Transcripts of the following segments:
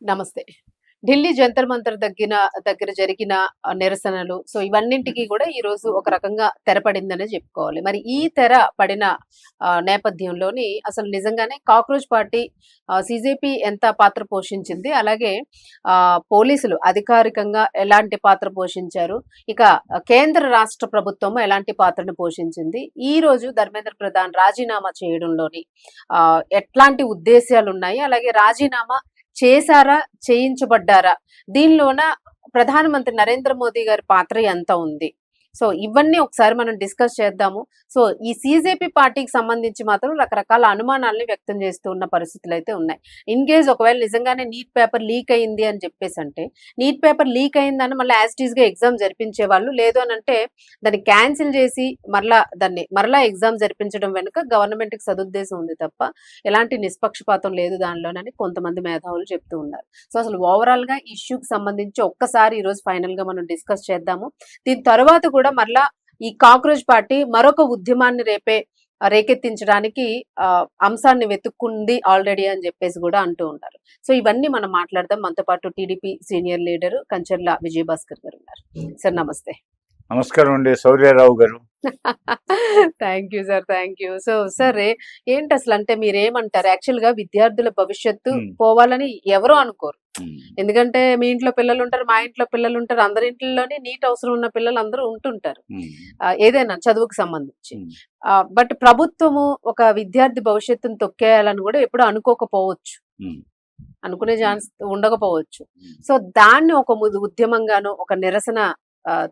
నమస్తే. ఢిల్లీ జంతర్ మంతర్ దగ్గర జరిగిన నిరసనలు. సో, ఇవన్నింటికి కూడా ఈరోజు ఒక రకంగా తెరపడిందనే చెప్పుకోవాలి. మరి ఈ తెర పడిన నేపథ్యంలోని అసలు నిజంగానే కాక్రోచ్ పార్టీ సీజేపీ ఎంత పాత్ర పోషించింది? అలాగే పోలీసులు అధికారికంగా ఎలాంటి పాత్ర పోషించారు? ఇక కేంద్ర రాష్ట్ర ప్రభుత్వం ఎలాంటి పాత్రను పోషించింది? ఈరోజు ధర్మేంద్ర ప్రధాన్ రాజీనామా చేయడంలోని ఎట్లాంటి ఉద్దేశ్యాలున్నాయి? అలాగే రాజీనామా చేశారా? చేయించబడ్డారా? దీనిలోన ప్రధానమంత్రి నరేంద్ర మోదీ గారి పాత్ర ఎంత ఉంది? సో, ఇవన్నీ ఒకసారి మనం డిస్కస్ చేద్దాము. సో, ఈ సీజేపీ పార్టీకి సంబంధించి మాత్రం రకరకాల అనుమానాల్ని వ్యక్తం చేస్తూ ఉన్న పరిస్థితులైతే ఉన్నాయి. ఇన్ కేస్ ఒకవేళ నిజంగానే నీట్ పేపర్ లీక్ అయింది అని చెప్పేసంటే, నీట్ పేపర్ లీక్ అయిందని మళ్ళీ యాజ్ ఇట్ ఈస్‌గా ఎగ్జామ్ జరిపించేవాళ్ళు. లేదు అనంటే దాన్ని క్యాన్సిల్ చేసి మరలా ఎగ్జామ్ జరిపించడం వెనుక గవర్నమెంట్‌కి సదుద్దేశం ఉంది తప్ప, ఎలాంటి నిష్పక్షపాతం లేదు దానిలోనని కొంతమంది మేధావులు చెప్తూ ఉన్నారు. సో, అసలు ఓవరాల్‌గా ఈ ఇష్యూకి సంబంధించి ఒక్కసారి ఈరోజు ఫైనల్‌గా మనం డిస్కస్ చేద్దాము. దీని తర్వాత కూడా మరలా ఈ కాక్రోచ్ పార్టీ మరొక ఉద్యమాన్ని రేకెత్తించడానికి అంశాన్ని వెతుక్కుంది ఆల్రెడీ అని చెప్పేసి కూడా అంటూ ఉంటారు. సో, ఇవన్నీ మనం మాట్లాడదాం. మనతో పాటు TDP senior leader Kancharla Vijayabhaskar గారు ఉన్నారు. సార్ నమస్తే. నమస్కారం అండి, శౌర్యారావు గారు. Thank you sir, thank you. So sir, ఏంటి అసలు అంటే మీరేమంటారు? యాక్చువల్ గా విద్యార్థుల భవిష్యత్తు పోవాలని ఎవరో అనుకోరు. ఎందుకంటే మీ ఇంట్లో పిల్లలు ఉంటారు, మా ఇంట్లో పిల్లలు ఉంటారు, అందరి ఇంట్లోనే నీట్ అవసరం ఉన్న పిల్లలు అందరూ ఉంటుంటారు, ఏదైనా చదువుకు సంబంధించి. బట్ ప్రభుత్వము ఒక విద్యార్థి భవిష్యత్తును తొక్కేయాలని కూడా ఎప్పుడు అనుకోకపోవచ్చు, అనుకునే ఛాన్స్ ఉండకపోవచ్చు. సో దాన్ని ఒక ఉద్యమంగానో ఒక నిరసన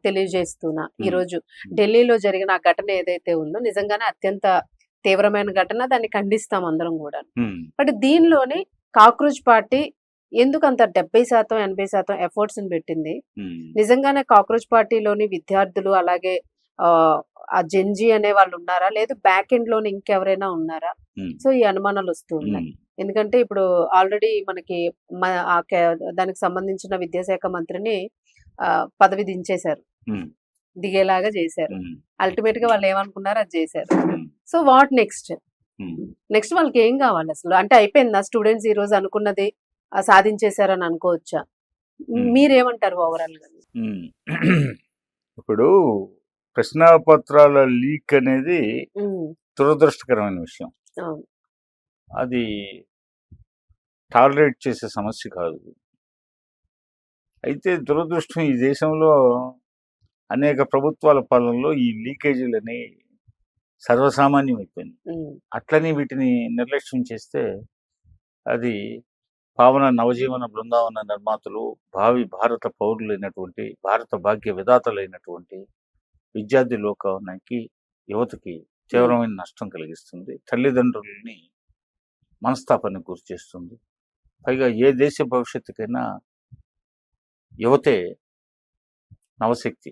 తెలియజేస్తున్నా ఈరోజు ఢిల్లీలో జరిగిన ఆ ఘటన ఏదైతే ఉందో నిజంగానే అత్యంత తీవ్రమైన ఘటన, దాన్ని ఖండిస్తాం అందరం కూడా. బట్ దీనిలోనే కాక్రోచ్ పార్టీ ఎందుకు అంత 70% 80% ఎఫర్ట్స్ పెట్టింది? నిజంగానే కాక్రోచ్ పార్టీలోని విద్యార్థులు అలాగే ఆ జెన్జీ అనే వాళ్ళు ఉన్నారా, లేదు బ్యాక్ ఎండ్ లోని ఇంకెవరైనా ఉన్నారా? సో ఈ అనుమానాలు వస్తూ ఉన్నాయి. ఎందుకంటే ఇప్పుడు ఆల్రెడీ మనకి దానికి సంబంధించిన విద్యాశాఖ మంత్రిని పదవి దించేశారు, దిగేలాగా చేశారు. అల్టిమేట్ గా వాళ్ళు ఏమనుకున్నారు అది చేశారు. So what next? నెక్స్ట్ వాళ్ళకి ఏం కావాలి అసలు? అంటే అయిపోయిందా స్టూడెంట్స్ ఈ రోజు అనుకున్నది సాధించేశారని అనుకోవచ్చా? మీరేమంటారు ఓవరాల్ గా? ఇప్పుడు ప్రశ్నాపత్రాల లీక్ అనేది దురదృష్టకరమైన విషయం. అది టాలరేట్ చేసే సమస్య కాదు. అయితే దురదృష్టం, ఈ దేశంలో అనేక ప్రభుత్వాల పాలనలో ఈ లీకేజీలని సర్వసామాన్యం అయిపోయింది. అట్లని వీటిని నిర్లక్ష్యం చేస్తే అది పావన నవజీవన బృందావన నిర్మాతలు, భావి భారత పౌరులైనటువంటి, భారత భాగ్య విధాతలైనటువంటి విద్యార్థి లోకానికి, యువతకి తీవ్రమైన నష్టం కలిగిస్తుంది. తల్లిదండ్రులని మనస్తాపానికి గురి చేస్తుంది. పైగా ఏ దేశ భవిష్యత్తుకైనా యువతే నవశక్తి.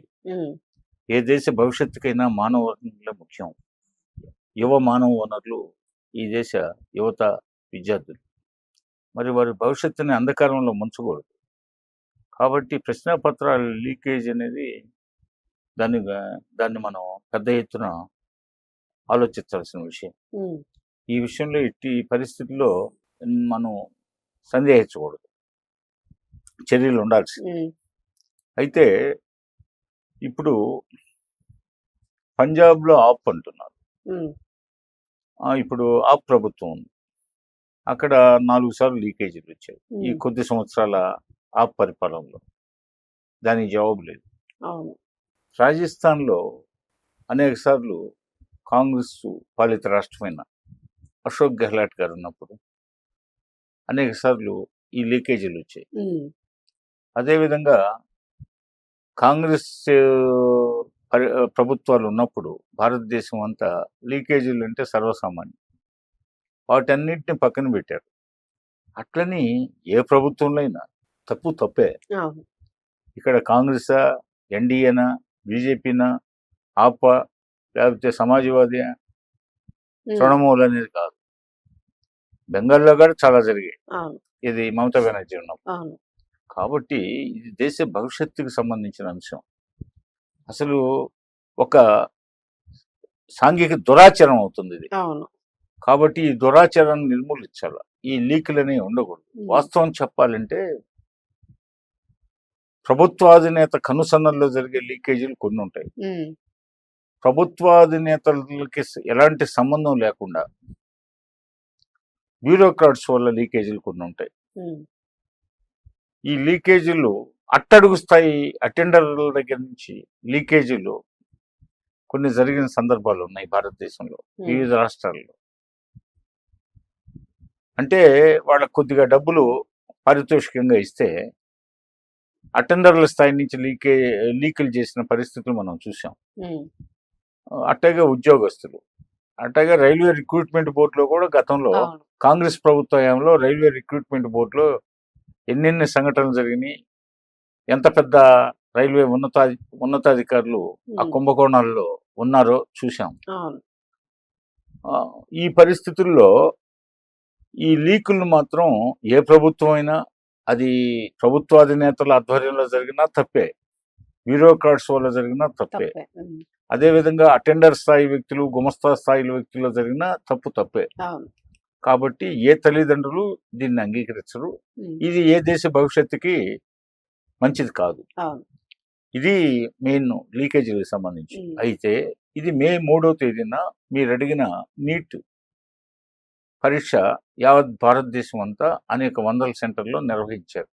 ఏ దేశ భవిష్యత్తుకైనా మానవ వనరులే ముఖ్యం. యువ మానవ వనరులు ఈ దేశ యువత, విద్యార్థులు. మరి వారి భవిష్యత్తుని అంధకారంలో ముంచకూడదు. కాబట్టి ప్రశ్నాపత్రాల లీకేజ్ అనేది దాన్ని మనం పెద్ద ఎత్తున ఆలోచించాల్సిన విషయం. ఈ విషయంలో ఎట్టి పరిస్థితుల్లో మనం సందేహించకూడదు, చర్యలు ఉండాల్సింది. అయితే ఇప్పుడు పంజాబ్లో ఆప్ అంటున్నారు. ఇప్పుడు ఆప్ ప్రభుత్వం ఉంది, అక్కడ 4 సార్లు లీకేజీలు వచ్చాయి ఈ కొద్ది సంవత్సరాల ఆప్ పరిపాలనలో. దానికి జవాబు లేదు. రాజస్థాన్లో అనేక సార్లు కాంగ్రెస్ పాలిత రాష్ట్రమైన అశోక్ గెహ్లాట్ గారు ఉన్నప్పుడు అనేక సార్లు ఈ లీకేజీలు వచ్చాయి. అదేవిధంగా కాంగ్రెస్ ప్రభుత్వాలు ఉన్నప్పుడు భారతదేశం అంతా లీకేజీలు అంటే సర్వసామాన్యం. వాటన్నిటిని పక్కన పెట్టారు. అట్లని ఏ ప్రభుత్వంలో అయినా తప్పే. ఇక్కడ కాంగ్రెసా, ఎన్డీఏనా, బీజేపీనా, ఆపా, లేకపోతే సమాజ్వాదీ, తృణమూల్ అనేది కాదు. బెంగాల్లో కూడా చాలా జరిగాయి, ఇది మమతా బెనర్జీ ఉన్నప్పుడు. కాబట్టి ఇది దేశ భవిష్యత్తుకు సంబంధించిన అంశం. అసలు ఒక సాంఘిక దురాచరణ అవుతుంది ఇది. కాబట్టి ఈ దురాచారాన్ని నిర్మూలించాలి. ఈ లీకులని ఉండకూడదు. వాస్తవం చెప్పాలంటే ప్రభుత్వాధినేత కనుసన్నల్లో జరిగే లీకేజీలు కొన్ని ఉంటాయి. ప్రభుత్వాధినేతలకి ఎలాంటి సంబంధం లేకుండా బ్యూరోక్రాట్స్ వల్ల లీకేజీలు కొన్ని ఉంటాయి. ఈ లీకేజీలు అట్టడుగు స్థాయి అటెండర్ల దగ్గర నుంచి లీకేజీలు కొన్ని జరిగిన సందర్భాలు ఉన్నాయి భారతదేశంలో, వివిధ రాష్ట్రాల్లో. అంటే వాళ్ళకు కొద్దిగా డబ్బులు పారితోషికంగా ఇస్తే అటెండర్ల స్థాయి నుంచి లీకులు చేసిన పరిస్థితులు మనం చూసాం. అట్టగా ఉద్యోగస్తులు, అట్టగా రైల్వే రిక్రూట్మెంట్ బోర్డులో కూడా గతంలో కాంగ్రెస్ ప్రభుత్వ హయాంలో రైల్వే రిక్రూట్మెంట్ బోర్డులో ఎన్నెన్ని సంఘటనలు జరిగినాయి, ఎంత పెద్ద రైల్వే ఉన్నతాధికారులు ఆ కుంభకోణాల్లో ఉన్నారో చూసాం. ఈ పరిస్థితుల్లో ఈ లీకులను మాత్రం ఏ ప్రభుత్వం అయినా, అది ప్రభుత్వాధినేతల ఆధ్వర్యంలో జరిగినా తప్పే, బ్యూరోక్రాట్స్ వల్ల జరిగినా తప్పే, అదేవిధంగా అటెండర్ స్థాయి వ్యక్తులు, గుమస్తా స్థాయి వ్యక్తుల్లో జరిగినా తప్పే. కాబట్టి ఏ తల్లిదండ్రులు దీన్ని అంగీకరించరు. ఇది ఏ దేశ భవిష్యత్తుకి మంచిది కాదు. ఇది మెయిన్ లీకేజీలకు సంబంధించి. అయితే ఇది మే 3వ తేదీన మీరు అడిగిన నీట్ పరీక్ష యావత్ భారతదేశం అంతా అనేక వందల సెంటర్లో నిర్వహించారు.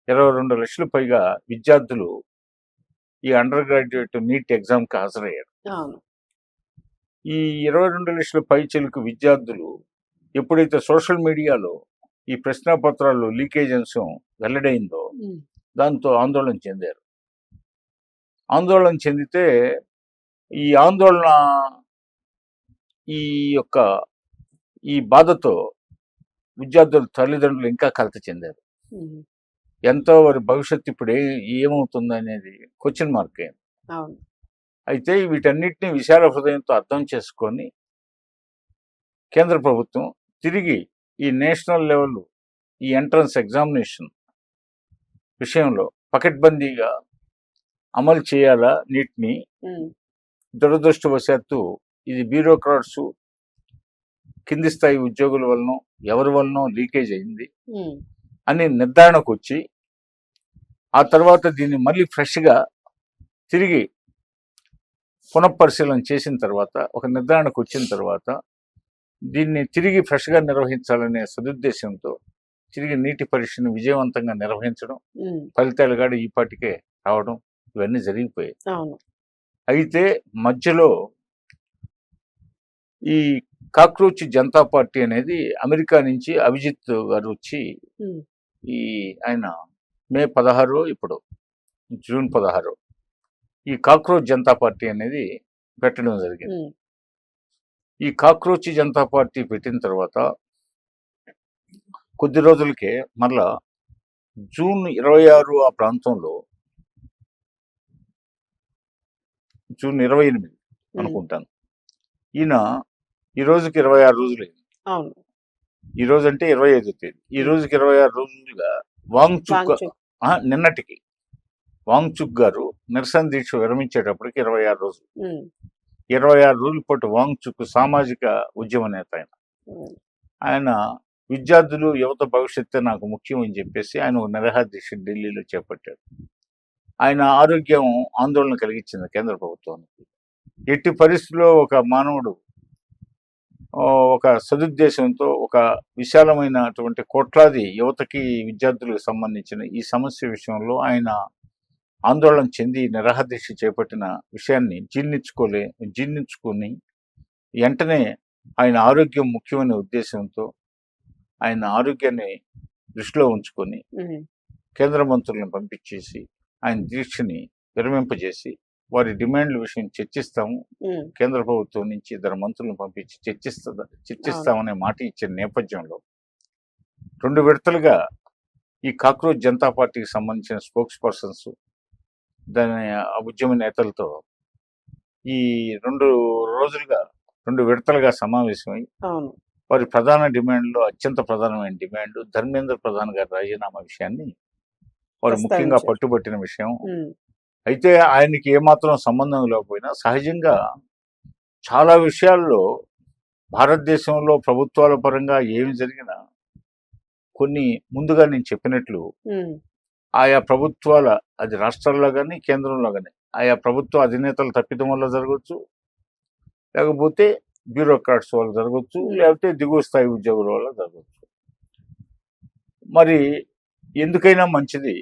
22 లక్షల పైగా విద్యార్థులు ఈ అండర్ గ్రాడ్యుయేట్ నీట్ ఎగ్జామ్కి హాజరయ్యారు. ఈ 22 లక్షల పైచిలకు విద్యార్థులు ఎప్పుడైతే సోషల్ మీడియాలో ఈ ప్రశ్నాపత్రాలు లీకేజ్ అంశం వెల్లడైందో దాంతో ఆందోళన చెందారు. ఆందోళన చెందితే ఈ ఆందోళన ఈ బాధతో విద్యార్థుల తల్లిదండ్రులు ఇంకా కలత చెందారు. ఎంతో వారి భవిష్యత్తు ఇప్పుడు ఏమవుతుంది అనేది క్వశ్చన్ మార్క్ అయింది. అయితే వీటన్నిటిని విశాల హృదయంతో అర్థం చేసుకొని కేంద్ర ప్రభుత్వం తిరిగి ఈ నేషనల్ లెవెల్ ఈ ఎంట్రన్స్ ఎగ్జామినేషన్ విషయంలో పకడ్బందీగా అమలు చేయాలా నీట్ని. దురదృష్టవశాత్తు ఇది బ్యూరోక్రాట్స్, కింది స్థాయి ఉద్యోగుల వలన ఎవరి వలనో లీకేజ్ అయింది అని నిర్ధారణకు వచ్చి ఆ తర్వాత దీన్ని మళ్ళీ ఫ్రెష్గా తిరిగి పునఃపరిశీలన చేసిన తర్వాత, ఒక నిర్ధారణకు వచ్చిన తర్వాత దీన్ని తిరిగి ఫ్రెష్గా నిర్వహించాలనే సదుద్దేశంతో తిరిగి నీటి పరీక్షను విజయవంతంగా నిర్వహించడం, ఫలితాలు కూడా ఈపాటికే రావడం, ఇవన్నీ జరిగిపోయాయి. అయితే మధ్యలో ఈ కాక్రోచ్ జనతా పార్టీ అనేది అమెరికా నుంచి అభిజిత్ గారు వచ్చి ఆయన మే 16 ఇప్పుడు జూన్ 16 ఈ కాక్రోచ్ జనతా పార్టీ అనేది పెట్టడం జరిగింది. ఈ కాక్రోచ్ జనతా పార్టీ పెట్టిన తర్వాత కొద్ది రోజులకే మళ్ళా జూన్ 26 ఆ ప్రాంతంలో, జూన్ 28 అనుకుంటాను, ఈయన ఈ రోజుకి 26 రోజులైంది. ఈ రోజు అంటే 25వ తేదీ, ఈ రోజుకి 26 రోజులుగా నిన్నటికి వాంగ్చుక్ గారు నిరసన దీక్ష విరమించేటప్పటికి 26 రోజులు. 26 రోజుల పాటు వాంగ్చుక్ సామాజిక ఉద్యమ నేత ఆయన విద్యార్థులు యువత భవిష్యత్తు నాకు ముఖ్యం అని చెప్పేసి ఆయన ఒక నిరాహార దీక్ష ఢిల్లీలో చేపట్టారు. ఆయన ఆరోగ్యం ఆందోళన కలిగించింది కేంద్ర ప్రభుత్వానికి. ఎట్టి పరిస్థితుల్లో ఒక మానవుడు ఒక సదుద్దేశంతో ఒక విశాలమైనటువంటి కోట్లాది యువతకి విద్యార్థులకు సంబంధించిన ఈ సమస్య విషయంలో ఆయన ఆందోళన చెంది నిరాహార దీక్ష చేపట్టిన విషయాన్ని జీర్ణించుకొని వెంటనే ఆయన ఆరోగ్యం ముఖ్యమైన ఉద్దేశంతో ఆయన ఆరోగ్యాన్ని దృష్టిలో ఉంచుకొని కేంద్ర మంత్రులను పంపించేసి ఆయన దీక్షని విరమింపజేసి వారి డిమాండ్ల విషయం చర్చిస్తాము, కేంద్ర ప్రభుత్వం నుంచి 2 మంత్రులను పంపించి చర్చిస్తామనే మాట ఇచ్చిన నేపథ్యంలో 2 విడతలుగా ఈ కాక్రోచ్ జనతా పార్టీకి సంబంధించిన స్పోక్స్ పర్సన్స్ దాని ఉద్యమ నేతలతో ఈ 2 రోజులుగా 2 విడతలుగా సమావేశమై వారి ప్రధాన డిమాండ్లో అత్యంత ప్రధానమైన డిమాండ్ ధర్మేంద్ర ప్రధాన్ గారి రాజీనామా విషయాన్ని వారు ముఖ్యంగా పట్టుబట్టిన విషయం. అయితే ఆయనకి ఏమాత్రం సంబంధం లేకపోయినా సహజంగా చాలా విషయాల్లో భారతదేశంలో ప్రభుత్వాల పరంగా ఏమి జరిగినా కొన్ని ముందుగా నేను చెప్పినట్లు ఉమ్, ఆయా ప్రభుత్వాల, అది రాష్ట్రాల్లో కానీ కేంద్రంలో కానీ, ఆయా ప్రభుత్వ అధినేతల తప్పిదం వల్ల జరగవచ్చు, లేకపోతే బ్యూరోక్రాట్స్ వల్ల జరగవచ్చు, లేకపోతే దిగువ స్థాయి ఉద్యోగుల వల్ల జరగవచ్చు. మరి ఎందుకైనా మంచిది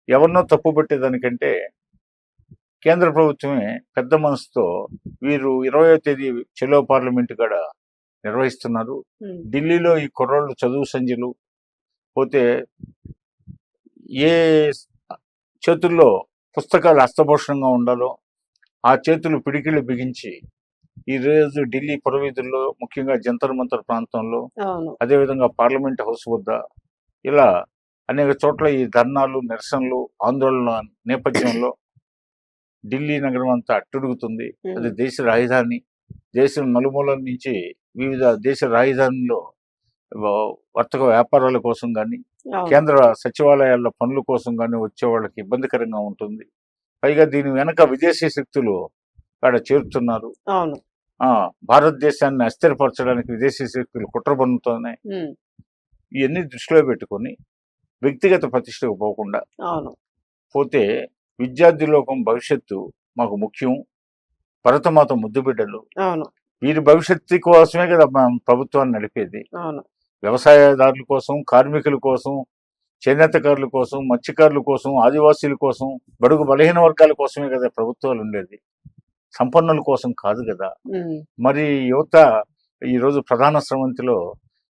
ఎవరినో తప్పు పెట్టేదానికంటే కేంద్ర ప్రభుత్వమే పెద్ద మనసుతో వీరు 20వ తేదీ చెలో పార్లమెంటు కాడ నిర్వహిస్తున్నారు. ఉమ్, ఢిల్లీలో ఈ కుర్రోళ్ళు చదువు సంధ్యలు పోతే ఏ చేతుల్లో పుస్తకాలు హస్తభూషణంగా ఉండాలో ఆ చేతులు పిడికిళ్ళు బిగించి ఈరోజు ఢిల్లీ పురవీధుల్లో, ముఖ్యంగా జంతర్ మంతర్ ప్రాంతంలో, అవును. అదేవిధంగా పార్లమెంట్ హౌస్ వద్ద ఇలా అనేక చోట్ల ఈ ధర్నాలు, నిరసనలు, ఆందోళన నేపథ్యంలో ఢిల్లీ నగరం అంతా అట్టుడుగుతుంది. అది దేశ రాజధాని. దేశం నలుమూలల నుంచి వివిధ దేశ రాజధానిలో వర్తక వ్యాపారాల కోసం కానీ, అవును. కేంద్ర సచివాలయాల పనుల కోసం కానీ వచ్చే వాళ్ళకి ఇబ్బందికరంగా ఉంటుంది. పైగా దీని వెనక విదేశీ శక్తులు అక్కడ చేరుతున్నారు. అవును. భారతదేశాన్ని అస్థిరపరచడానికి విదేశీ శక్తులు కుట్ర పన్నుతున్నాయి. ఉమ్, ఇవన్నీ దృష్టిలో పెట్టుకొని వ్యక్తిగత ప్రతిష్టకు పోకుండా అవును. పోతే విద్యార్థి లోకం భవిష్యత్తు మాకు ముఖ్యం, భరతమాత ముద్దు బిడ్డలు, అవును. వీరి భవిష్యత్తు కోసమే కదా మనం ప్రభుత్వాన్ని నడిపేది. అవును. వ్యవసాయదారుల కోసం, కార్మికుల కోసం, చేనేతకారుల కోసం, మత్స్యకారుల కోసం, ఆదివాసీల కోసం, బడుగు బలహీన వర్గాల కోసమే కదా ప్రభుత్వాలు ఉండేది, సంపన్నుల కోసం కాదు కదా. ఉమ్, మరి యువత ఈరోజు ప్రధాన స్రవంతిలో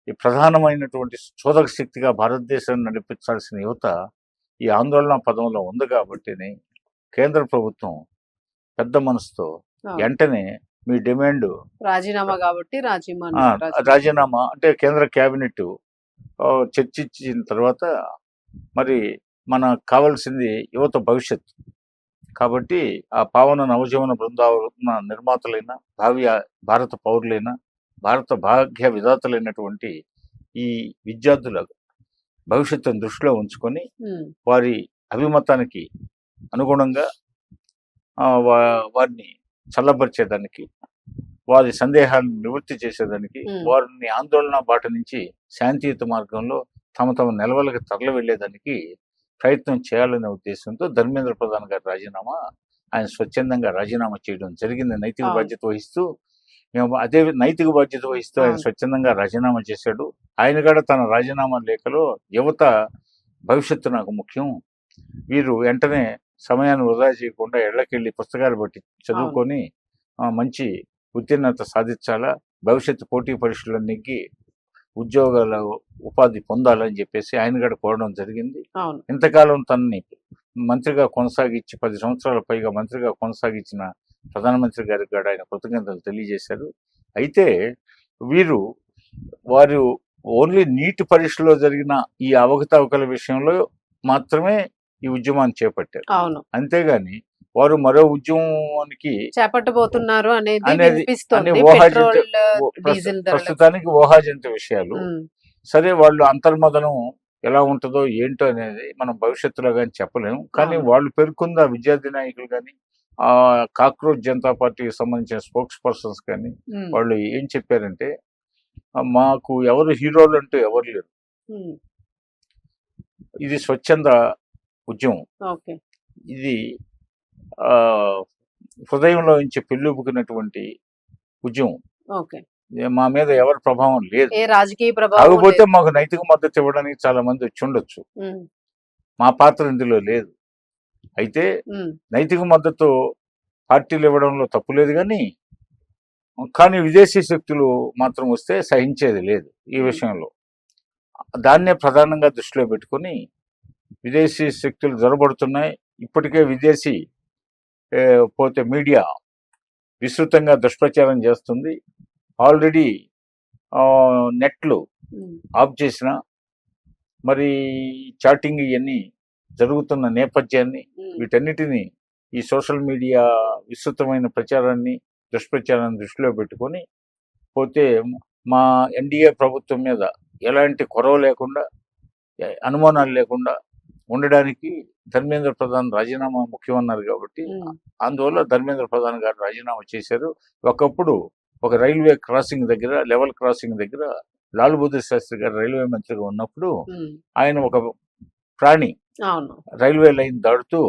ఈ ప్రధానమైనటువంటి చోదక శక్తిగా భారతదేశాన్ని నడిపించాల్సిన యువత ఈ ఆందోళన పదంలో ఉంది కాబట్టిని కేంద్ర ప్రభుత్వం పెద్ద మనసుతో అవును. వెంటనే మీ డిమాండ్ రాజీనామా కాబట్టి రాజీనామా అంటే కేంద్ర కేబినెట్ చర్చించిన తర్వాత మరి మనకు కావాల్సింది యువత భవిష్యత్తు కాబట్టి ఆ పావన నవజీవన బృందావన నిర్మాతలైన భావి భారత పౌరులైన భారత భాగ్య విధాతలైనటువంటి ఈ విద్యార్థుల భవిష్యత్తును దృష్టిలో ఉంచుకొని ఉమ్, వారి అభిమతానికి అనుగుణంగా వారిని చల్లబరిచేదానికి, వారి సందేహాలను నివృత్తి చేసేదానికి, వారిని ఆందోళన బాట నుంచి శాంతియుత మార్గంలో తమ తమ నిలవలకు తరలి వెళ్లేదానికి ప్రయత్నం చేయాలనే ఉద్దేశంతో ధర్మేంద్ర ప్రధాన్ గారి రాజీనామా, ఆయన స్వచ్ఛందంగా రాజీనామా చేయడం జరిగింది. నైతిక అవును. బాధ్యత వహిస్తూ అదే నైతిక బాధ్యత వహిస్తూ ఆయన అవును. స్వచ్ఛందంగా రాజీనామా చేశాడు. ఆయన కూడా తన రాజీనామా లేఖలో యువత భవిష్యత్తు నాకు ముఖ్యం, వీరు వెంటనే సమయాన్ని వృధా చేయకుండా ఇళ్లకెళ్ళి పుస్తకాలు బట్టి చదువుకొని మంచి ఉత్తీర్ణత సాధించాలా, భవిష్యత్తు పోటీ పరీక్షల్లో నెగ్గి ఉద్యోగాల ఉపాధి పొందాలని చెప్పేసి ఆయన కూడా కోరడం జరిగింది. అవును. ఇంతకాలం తనని మంత్రిగా కొనసాగించి 10 సంవత్సరాల పైగా మంత్రిగా కొనసాగించిన ప్రధానమంత్రి గారికి కూడా ఆయన కృతజ్ఞతలు తెలియజేశారు. అయితే వారు ఓన్లీ నీట్ పరీక్షలో జరిగిన ఈ అవకతవకల విషయంలో మాత్రమే ఈ ఉద్యమాన్ని చేపట్టారు. అవును. అంతేగాని వారు మరో ఉద్యమానికి చేపట్టబోతున్నారు అనేది అనేది వినిపిస్తోంది. ఊహాజనిత పెట్రోల్, డీజిల్ ధరలు. ప్రస్తుతానికి ఊహాజనిత విషయాలు. ఉమ్, సరే, వాళ్ళు అంతర్మదనం ఎలా ఉంటుందో ఏంటో అనేది మనం భవిష్యత్తులో కానీ చెప్పలేము. కానీ అవును. వాళ్ళు పేర్కొన్న విద్యార్థి నాయకులు కానీ, కాక్రోచ్ జనతా పార్టీకి సంబంధించిన స్పోక్స్ పర్సన్స్ కానీ ఉమ్, వాళ్ళు ఏం చెప్పారంటే, మాకు ఎవరు హీరోలు అంటూ ఎవరు లేరు, ఉమ్, ఇది స్వచ్ఛంద ఉద్యమం, ఓకే. ఇది హృదయంలో నుంచి పెళ్ళుబుకున్నటువంటి ఉద్యమం, ఓకే. మా మీద ఎవరి ప్రభావం లేదు, ఏ రాజకీయ ప్రభావం కాకపోతే లేదు. మాకు నైతిక మద్దతు ఇవ్వడానికి చాలా మంది వచ్చి ఉండొచ్చు, ఉమ్, మా పాత్ర ఇందులో లేదు. అయితే ఉమ్, నైతిక మద్దతు పార్టీలు ఇవ్వడంలో తప్పు లేదు, కానీ విదేశీ శక్తులు మాత్రం వస్తే సహించేది లేదు ఈ విషయంలో. దాన్నే ప్రధానంగా దృష్టిలో పెట్టుకొని విదేశీ శక్తులు జొరబడుతున్నాయి. ఇప్పటికే విదేశీ పోతే మీడియా విస్తృతంగా దుష్ప్రచారం చేస్తుంది. ఆల్రెడీ నెట్లు ఉమ్, ఆఫ్ చేసిన మరి చాటింగ్ ఇవన్నీ జరుగుతున్న నేపథ్యాన్ని, ఉమ్, వీటన్నిటినీ ఈ సోషల్ మీడియా విస్తృతమైన ప్రచారాన్ని, దుష్ప్రచారాన్ని దృష్టిలో పెట్టుకొని పోతే మా ఎన్డీఏ ప్రభుత్వం మీద ఎలాంటి కొరవ లేకుండా, అనుమానాలు లేకుండా ఉండడానికి ధర్మేంద్ర ప్రధాన్ రాజీనామా ముఖ్యమన్నారు కాబట్టి ఉమ్, అందువల్ల ధర్మేంద్ర ప్రధాన్ గారు రాజీనామా చేశారు. ఒకప్పుడు ఒక రైల్వే క్రాసింగ్ దగ్గర, లెవెల్ క్రాసింగ్ దగ్గర లాల్ బహదూర్ శాస్త్రి గారు రైల్వే మంత్రిగా ఉన్నప్పుడు ఆయన ఒక ప్రాణి అవును. రైల్వే లైన్ దాడుతూ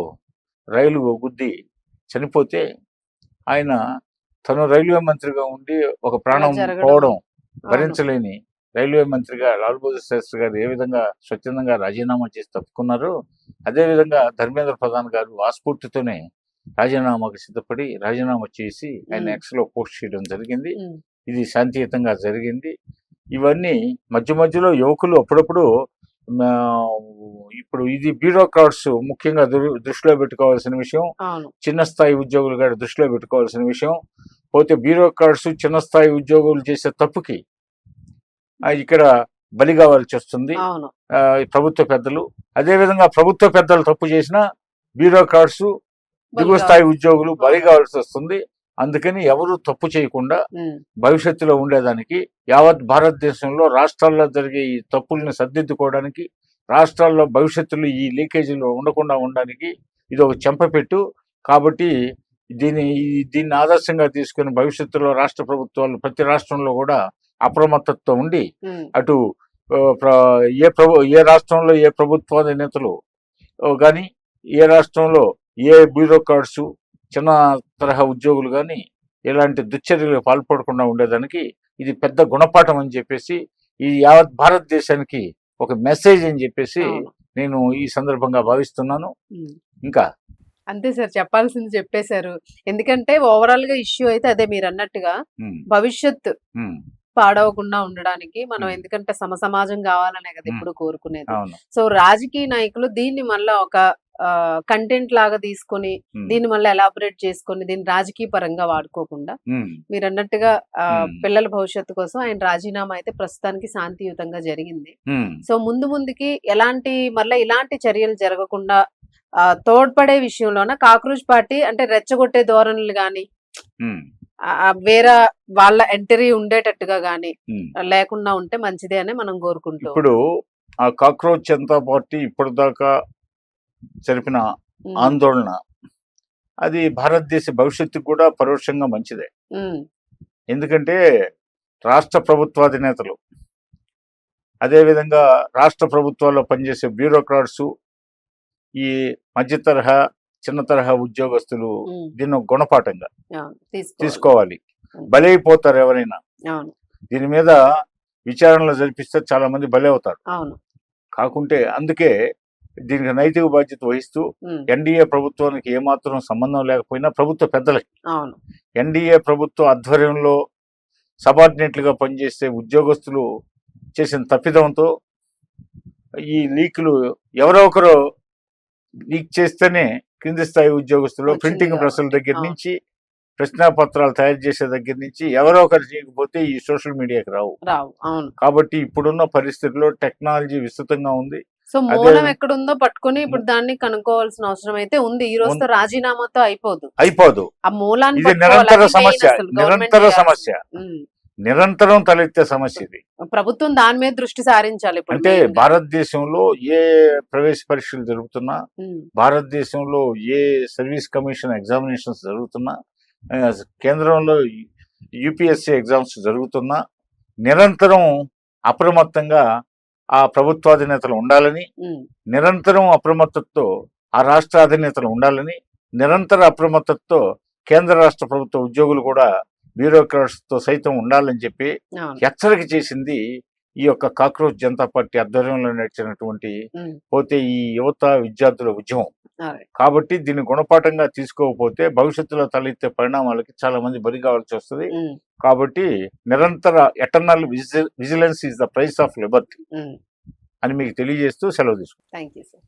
రైలు గుద్ది చనిపోతే ఆయన తను రైల్వే మంత్రిగా ఉండి ఒక ప్రాణం జరగడం. పోవడం అవును. భరించలేని రైల్వే మంత్రిగా లాల్ బహదూర్ శాస్త్రి గారు ఏ విధంగా స్వచ్ఛందంగా రాజీనామా చేసి తప్పుకున్నారో, అదేవిధంగా ధర్మేంద్ర ప్రధాన్ గారు ఆ స్ఫూర్తితోనే రాజీనామాకు సిద్ధపడి రాజీనామా చేసి ఆయన ఎక్స్లో పోస్ట్ చేయడం జరిగింది. ఇది శాంతియుతంగా జరిగింది. ఇవన్నీ మధ్య మధ్యలో యువకులు అప్పుడప్పుడు ఆ, ఇప్పుడు ఇది బ్యూరోక్రాట్స్ ముఖ్యంగా దృష్టిలో పెట్టుకోవాల్సిన విషయం, అవును. చిన్న స్థాయి ఉద్యోగులు కూడా దృష్టిలో పెట్టుకోవాల్సిన విషయం. పోతే బ్యూరోక్రాట్స్ చిన్న స్థాయి ఉద్యోగులు చేసే తప్పుకి ఇక్కడ బలి కావాల్సి వస్తుంది అవును. ఈ ప్రభుత్వ పెద్దలు. అదేవిధంగా ప్రభుత్వ పెద్దలు తప్పు చేసినా బ్యూరోక్రాట్స్ దిగువ స్థాయి ఉద్యోగులు బలి కావాల్సి వస్తుంది. అందుకని ఎవరు తప్పు చేయకుండా భవిష్యత్తులో ఉండేదానికి యావత్ భారతదేశంలో రాష్ట్రాల్లో జరిగే ఈ తప్పుల్ని సర్దిద్దుకోవడానికి, రాష్ట్రాల్లో భవిష్యత్తులో ఈ లీకేజీలు ఉండకుండా ఉండడానికి ఇది ఒక చెంపపెట్టు. కాబట్టి దీన్ని ఆదర్శంగా తీసుకుని భవిష్యత్తులో రాష్ట్ర ప్రభుత్వాలు ప్రతి రాష్ట్రంలో కూడా అప్రమత్తతో ఉండి అటు ఏ రాష్ట్రంలో ఏ ప్రభుత్వాధినేతలు కానీ, ఏ రాష్ట్రంలో ఏ బ్యూరోక్రాట్స్ చిన్న తరహా ఉద్యోగులు కానీ ఇలాంటి దుశ్చర్యలు పాల్పడకుండా ఉండేదానికి ఇది పెద్ద గుణపాఠం అని చెప్పేసి, ఈ యావత్ భారతదేశానికి ఒక మెసేజ్ అని చెప్పేసి నేను ఈ సందర్భంగా భావిస్తున్నాను. ఇంకా అంతే సార్, చెప్పాల్సింది చెప్పేశారు. ఎందుకంటే ఓవరాల్ గా ఇష్యూ అయితే అదే మీరు అన్నట్టుగా భవిష్యత్తు పాడవకుండా ఉండడానికి మనం, ఎందుకంటే సమాజం కావాలనే కదా ఇప్పుడు కోరుకునేది. సో రాజకీయ నాయకులు దీన్ని మళ్ళా ఒక కంటెంట్ లాగా తీసుకొని దీన్ని మళ్ళీ ఎలాబరేట్ చేసుకొని దీన్ని రాజకీయ పరంగా వాడుకోకుండా మీరు అన్నట్టుగా పిల్లల భవిష్యత్తు కోసం ఆయన రాజీనామా అయితే ప్రస్తుతానికి శాంతియుతంగా జరిగింది. సో ముందుకి మళ్ళీ ఇలాంటి చర్యలు జరగకుండా తోడ్పడే విషయంలోన కాక్రోచ్ పార్టీ అంటే రెచ్చగొట్టే ధోరణులు గాని వేరే వాళ్ళ ఎంట్రీ ఉండేటట్టుగా గాని లేకుండా ఉంటే మంచిదే అని మనం కోరుకుంటాం. ఇప్పుడు ఆ కాక్రోచ్ జనతా పార్టీ ఇప్పటిదాకా జరిపిన ఆందోళన అది భారతదేశ భవిష్యత్తుకు కూడా పరోక్షంగా మంచిదే. ఎందుకంటే రాష్ట్ర ప్రభుత్వాధినేతలు, అదేవిధంగా రాష్ట్ర ప్రభుత్వాల్లో పనిచేసే బ్యూరోక్రాట్స్, ఈ మధ్య తరహా చిన్న తరహా ఉద్యోగస్తులు దీన్ని ఒక గుణపాఠంగా తీసుకోవాలి. బలైపోతారు ఎవరైనా. దీని మీద విచారణలు జరిపిస్తే చాలా మంది బలి అవుతారు. కాకుంటే అందుకే దీనికి నైతిక బాధ్యత వహిస్తూ ఎన్డీఏ ప్రభుత్వానికి ఏమాత్రం సంబంధం లేకపోయినా ప్రభుత్వ పెద్దలకి, ఎన్డీఏ ప్రభుత్వ ఆధ్వర్యంలో సబార్డినేట్లుగా పనిచేసే ఉద్యోగస్తులు చేసిన తప్పిదంతో ఈ లీకులు ఎవరో ఒకరు లీక్ చేస్తేనే కింది స్థాయి ఉద్యోగస్తులు ప్రింటింగ్ ప్రెస్ల దగ్గర నుంచి ప్రశ్నాపత్రాలు తయారు చేసే దగ్గర నుంచి ఎవరో ఒకరు చేయకపోతే ఈ సోషల్ మీడియాకి రావు. కాబట్టి ఇప్పుడున్న పరిస్థితుల్లో టెక్నాలజీ విస్తృతంగా ఉంది. సో మూలం ఎక్కడుందో పట్టుకుని ఇప్పుడు దాన్ని కనుక్కోవాల్సిన అవసరం అయితే ఉంది. ఈ రోజుతో రాజీనామాతో అయిపోదు. ఆ మూలాన్ని నిరంతరం తలెత్తే సమస్య ఇది. ప్రభుత్వం దాని మీద దృష్టి సారించాలి. అంటే భారతదేశంలో ఏ ప్రవేశ పరీక్షలు జరుగుతున్నా, భారతదేశంలో ఏ సర్వీస్ కమిషన్ ఎగ్జామినేషన్స్ జరుగుతున్నా, కేంద్రంలో యూపీఎస్సీ ఎగ్జామ్స్ జరుగుతున్నా నిరంతరం అప్రమత్తంగా ఆ ప్రభుత్వాధినేతలు ఉండాలని, నిరంతరం అప్రమత్తతో ఆ రాష్ట్ర అధినేతలు ఉండాలని, నిరంతర అప్రమత్తతో కేంద్ర రాష్ట్ర ప్రభుత్వ ఉద్యోగులు కూడా బ్యూరోక్రాట్స్ తో సైతం ఉండాలని చెప్పి హెచ్చరిక చేసింది ఈ యొక్క కాక్రోచ్ జనతా పార్టీ ఆధ్వర్యంలో నడిచినటువంటి పోతే ఈ యువత విద్యార్థుల ఉద్యమం. కాబట్టి దీన్ని గుణపాఠంగా తీసుకోకపోతే భవిష్యత్తులో తలెత్తే పరిణామాలకి చాలా మంది బలి కావాల్సి వస్తుంది. కాబట్టి నిరంతర eternal vigilance is the price of Liberty అని మీకు తెలియజేస్తూ సెలవు తీసుకుంటాను. Thank you sir.